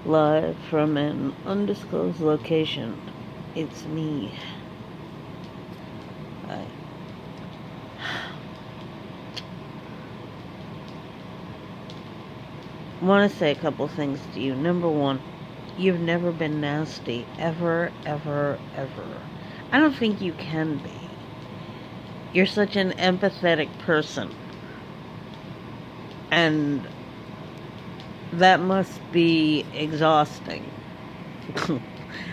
Live from an undisclosed location. It's me. I want to say a couple things to you. Number one, you've never been nasty. Ever, ever, ever. I don't think you can be. You're such an empathetic person. And that must be exhausting.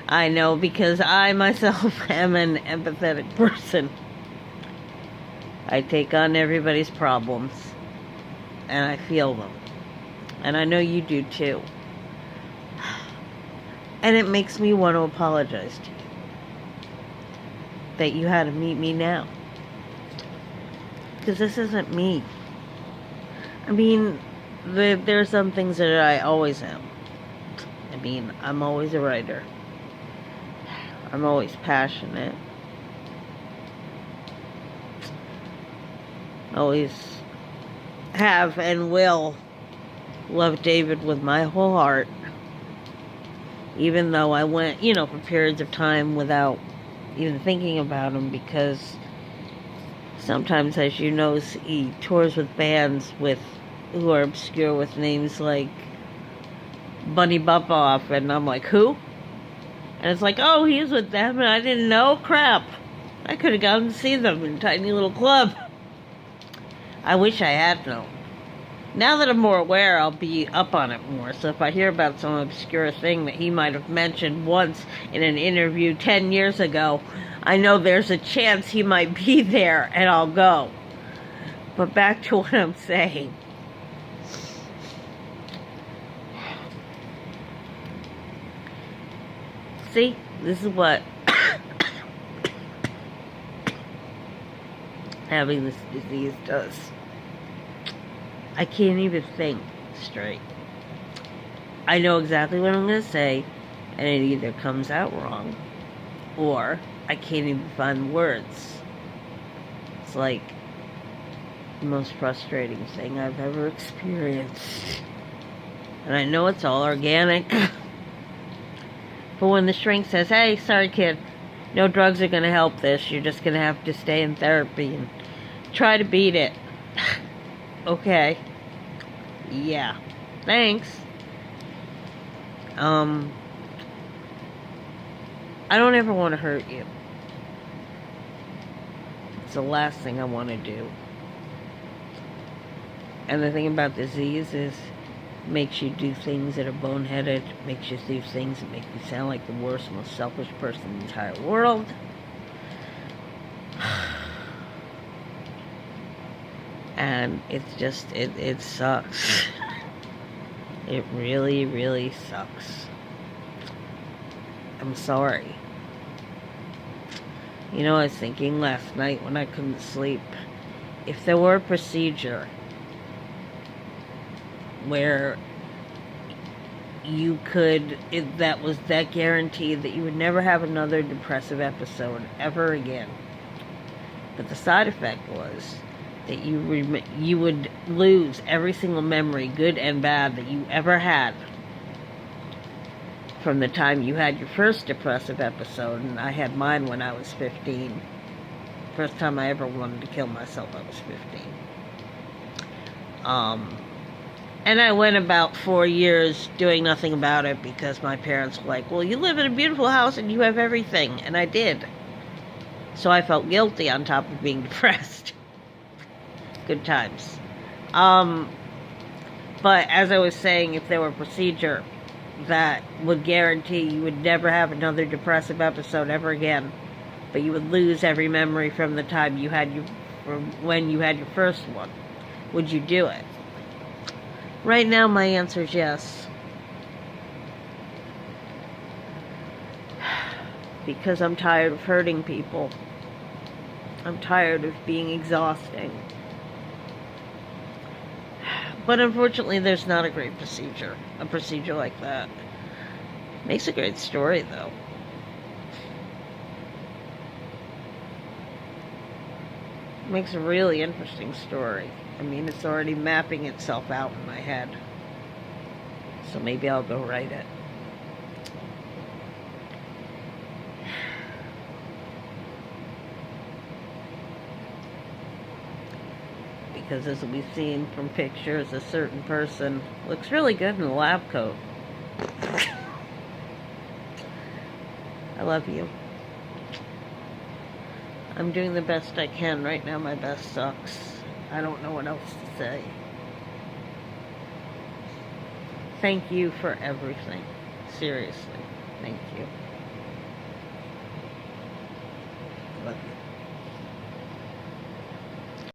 I know, because I myself am an empathetic person. I take on everybody's problems, and I feel them. And I know you do too. And it makes me want to apologize to you that you had to meet me now. Because this isn't me. I mean, there are some things that I always am. I mean, I'm always a writer. I'm always passionate. Always have and will love David with my whole heart. Even though I went, for periods of time without even thinking about him, because sometimes, as you know, he tours with bands who are obscure with names like Bunny Bupoff, and I'm like, who? And it's like, oh, he's with them, and I didn't know? Crap. I could have gone to see them in a tiny little club. I wish I had known. Now that I'm more aware, I'll be up on it more. So if I hear about some obscure thing that he might have mentioned once in an interview 10 years ago, I know there's a chance he might be there, and I'll go. But back to what I'm saying. See, this is what having this disease does. I can't even think straight. I know exactly what I'm going to say, and it either comes out wrong, or I can't even find words. It's like the most frustrating thing I've ever experienced. And I know it's all organic. But when the shrink says, hey, sorry kid, no drugs are going to help this. You're just going to have to stay in therapy and try to beat it. Okay. Yeah. Thanks. I don't ever want to hurt you. It's the last thing I want to do. And the thing about disease is it makes you do things that are boneheaded, makes you do things that make you sound like the worst, most selfish person in the entire world. And it's just, it sucks. It really, really sucks. I'm sorry. I was thinking last night when I couldn't sleep, if there were a procedure where you could, that was that guaranteed that you would never have another depressive episode ever again, but the side effect was that you would lose every single memory, good and bad, that you ever had from the time you had your first depressive episode. And I had mine when I was 15. First time I ever wanted to kill myself, I was 15. And I went about 4 years doing nothing about it because my parents were like, well, you live in a beautiful house and you have everything. And I did. So I felt guilty on top of being depressed. Good times. But as I was saying, if there were a procedure that would guarantee you would never have another depressive episode ever again, but you would lose every memory from the time from when you had your first one, would you do it? Right now, my answer is yes. Because I'm tired of hurting people. I'm tired of being exhausting. But unfortunately, there's not a great procedure. A procedure like that. Makes a great story, though. Makes a really interesting story. I mean, it's already mapping itself out in my head. So maybe I'll go write it. because as we've seen from pictures, a certain person looks really good in a lab coat. I love you. I'm doing the best I can. Right now my best sucks. I don't know what else to say. Thank you for everything. Seriously. Thank you. Love you.